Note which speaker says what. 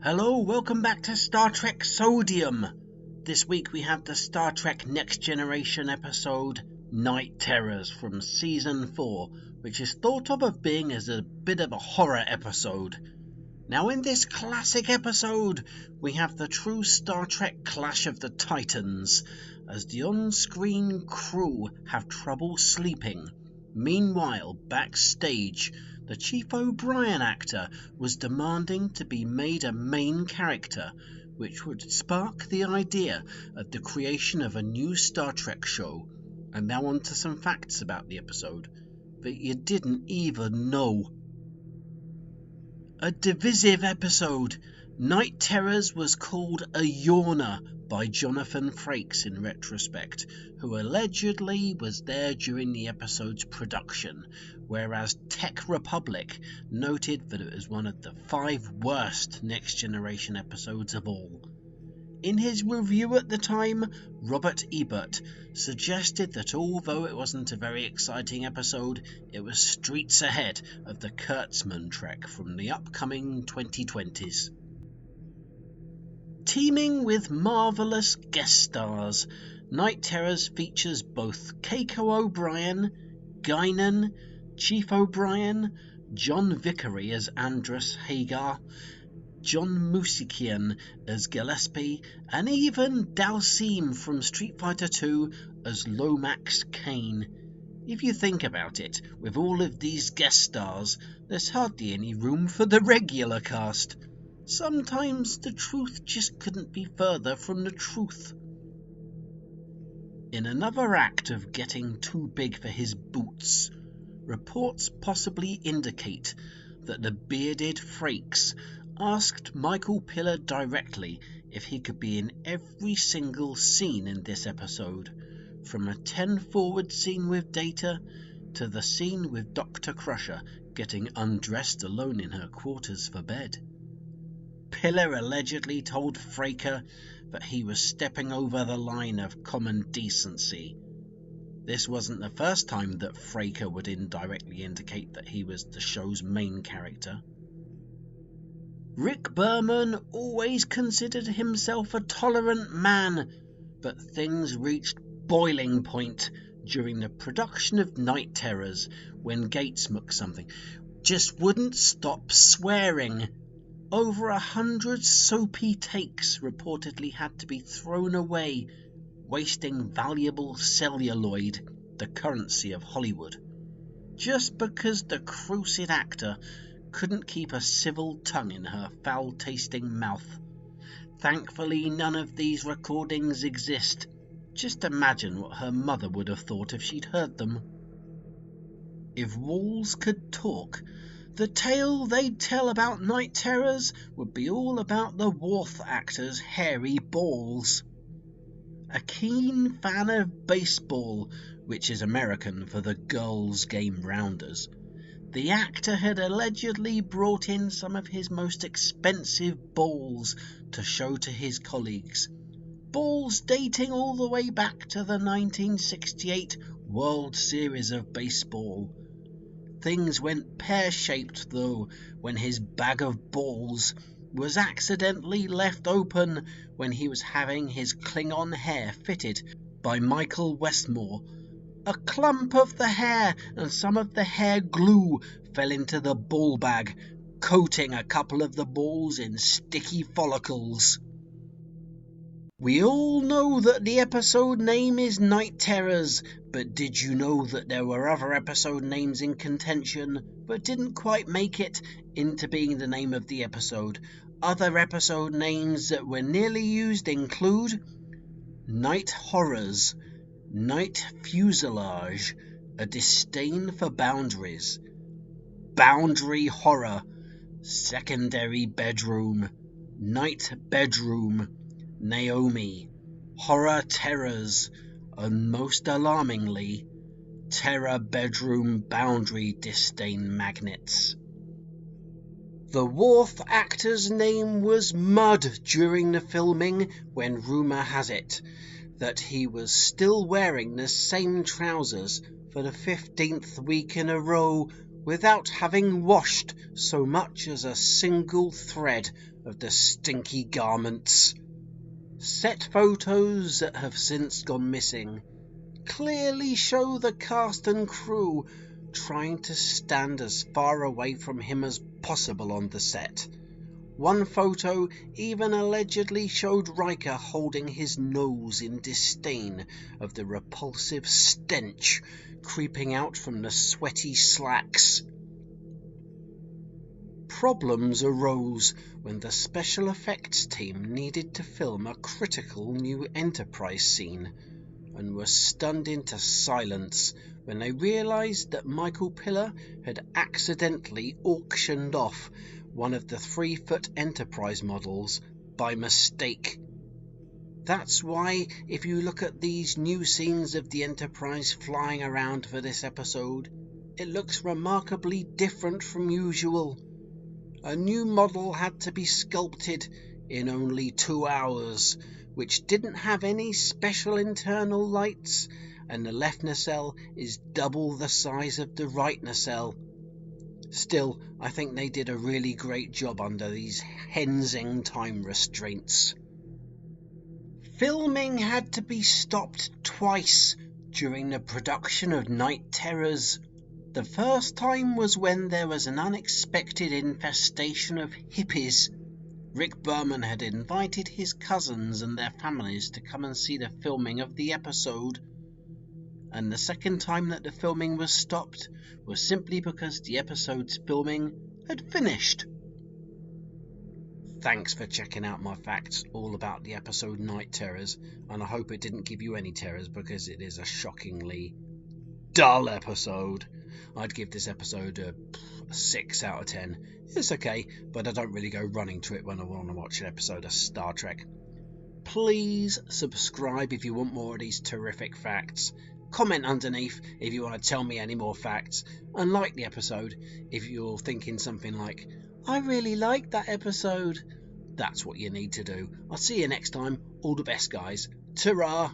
Speaker 1: Hello, welcome back to Star Trek Sodium. This week we have the Star Trek Next Generation episode Night Terrors from Season 4, which is thought of being as a bit of a horror episode. Now in this classic episode, we have the true Star Trek clash of the Titans, as the on-screen crew have trouble sleeping. Meanwhile, backstage, the Chief O'Brien actor was demanding to be made a main character, which would spark the idea of the creation of a new Star Trek show. And now on to some facts about the episode that you didn't even know. A divisive episode. Night Terrors was called a yawner by Jonathan Frakes in retrospect, who allegedly was there during the episode's production, whereas Tech Republic noted that it was one of the 5 worst Next Generation episodes of all. In his review at the time, Robert Ebert suggested that although it wasn't a very exciting episode, it was streets ahead of the Kurtzman Trek from the upcoming 2020s. Teeming with marvellous guest stars, Night Terrors features both Keiko O'Brien, Guinan, Chief O'Brien, John Vickery as Andrus Hagar, John Musikian as Gillespie, and even Dalsim from Street Fighter II as Lomax Kane. If you think about it, with all of these guest stars, there's hardly any room for the regular cast. Sometimes the truth just couldn't be further from the truth. In another act of getting too big for his boots, reports possibly indicate that the bearded Frakes asked Michael Piller directly if he could be in every single scene in this episode, from a 10-forward scene with Data to the scene with Dr. Crusher getting undressed alone in her quarters for bed. Piller allegedly told Fraker that he was stepping over the line of common decency. This wasn't the first time that Fraker would indirectly indicate that he was the show's main character. Rick Berman always considered himself a tolerant man, but things reached boiling point during the production of Night Terrors when Gates McSomething just wouldn't stop swearing. Over 100 soapy takes reportedly had to be thrown away, wasting valuable celluloid, the currency of Hollywood, just because the crucid actor couldn't keep a civil tongue in her foul-tasting mouth. Thankfully, none of these recordings exist. Just imagine what her mother would have thought if she'd heard them. If walls could talk, the tale they'd tell about Night Terrors would be all about the Worf actor's hairy balls. A keen fan of baseball, which is American for the girls' game rounders, the actor had allegedly brought in some of his most expensive balls to show to his colleagues. Balls dating all the way back to the 1968 World Series of Baseball. Things went pear-shaped, though, when his bag of balls was accidentally left open when he was having his Klingon hair fitted by Michael Westmore. A clump of the hair and some of the hair glue fell into the ball bag, coating a couple of the balls in sticky follicles. We all know that the episode name is Night Terrors, but did you know that there were other episode names in contention but didn't quite make it into being the name of the episode? Other episode names that were nearly used include Night Horrors, Night Fuselage, A Disdain for Boundaries, Boundary Horror, Secondary Bedroom, Night Bedroom, Naomi, Horror Terrors, and most alarmingly, Terror Bedroom Boundary Disdain Magnets. The Worf actor's name was Mud during the filming, when rumour has it that he was still wearing the same trousers for the 15th week in a row without having washed so much as a single thread of the stinky garments. Set photos that have since gone missing clearly show the cast and crew trying to stand as far away from him as possible on the set. One photo even allegedly showed Riker holding his nose in disdain of the repulsive stench creeping out from the sweaty slacks. Problems arose when the special effects team needed to film a critical new Enterprise scene, and were stunned into silence when they realized that Michael Piller had accidentally auctioned off one of the 3-foot Enterprise models by mistake. That's why, if you look at these new scenes of the Enterprise flying around for this episode, it looks remarkably different from usual. A new model had to be sculpted in only 2 hours, which didn't have any special internal lights, and the left nacelle is double the size of the right nacelle. Still, I think they did a really great job under these hensing time restraints. Filming had to be stopped twice during the production of Night Terrors. The first time was when there was an unexpected infestation of hippies. Rick Berman had invited his cousins and their families to come and see the filming of the episode. And the second time that the filming was stopped was simply because the episode's filming had finished. Thanks for checking out my facts all about the episode Night Terrors, and I hope it didn't give you any terrors, because it is a shockingly dull episode. I'd give this episode a 6 out of 10. It's okay, but I don't really go running to it when I want to watch an episode of Star Trek. Please subscribe if you want more of these terrific facts. Comment underneath if you want to tell me any more facts, and like the episode if you're thinking something like, I really liked that episode. That's what you need to do. I'll see you next time. All the best, guys. Ta-ra!